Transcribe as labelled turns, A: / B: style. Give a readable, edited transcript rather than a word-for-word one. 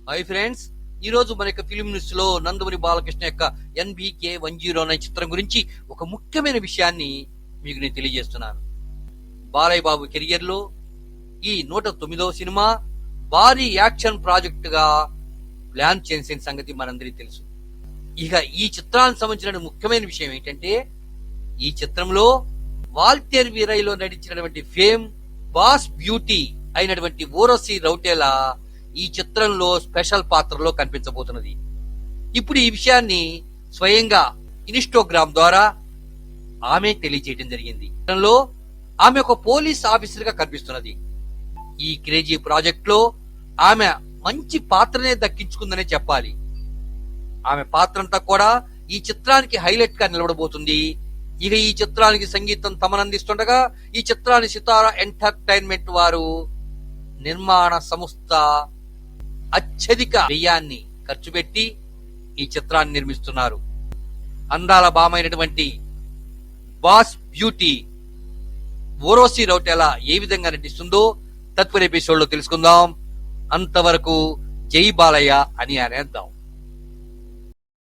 A: Hi friends, ఈ రోజు మన యొక్క ఫిలిం న్యూస్ లో నందమూరి బాలకృష్ణ యొక్క NBK 109 చిత్రం గురించి ఒక ముఖ్యమైన విషయాన్ని మీకు నేను తెలియజేస్తున్నాను. బాలయ్య బాబు కెరియర్ లో ఈ 109వ సినిమా భారీ యాక్షన్ ప్రాజెక్ట్ గా ప్లాన్ చేసిన సంగతి మనందరికీ తెలుసు. ఇక ఈ చిత్రానికి సంబంధించిన ముఖ్యమైన విషయం ఏంటంటే, ఈ చిత్రంలో వాల్తేర్ వీరయ్యలో నటించినటువంటి ఫేమ్ బాస్ బ్యూటీ అయినటువంటి ఊర్వశి రౌటేలా ఈ చిత్రంలో స్పెషల్ పాత్రలో కనిపించబోతున్నది. ఇప్పుడు ఈ విషయాన్ని స్వయంగా ఇన్స్టాగ్రామ్ ద్వారా ఆమె తెలియజేయడం జరిగింది. చిత్రంలో ఆమె ఒక పోలీస్ ఆఫీసర్ గా కనిపిస్తున్నది. ఈ క్రేజీ ప్రాజెక్ట్ లో ఆమె మంచి పాత్రనే దక్కించుకుందనే చెప్పాలి. ఆమె పాత్ర అంతా కూడా ఈ చిత్రానికి హైలైట్ గా నిలబడబోతుంది. ఇక ఈ చిత్రానికి సంగీతం తమనందిస్తుండగా ఈ చిత్రాన్ని సితారా ఎంటర్టైన్మెంట్ వారు నిర్మాణ సంస్థ అత్యధిక వ్యయాన్ని ఖర్చు పెట్టి ఈ చిత్రాన్ని నిర్మిస్తున్నారు. అందాల భామైనటువంటి బాస్ బ్యూటీ ఊర్వశి రౌటేలా ఏ విధంగా నటిస్తుందో తదుపరి ఎపిసోడ్ లో తెలుసుకుందాం. అంతవరకు జై బాలయ్య అని అనేద్దాం.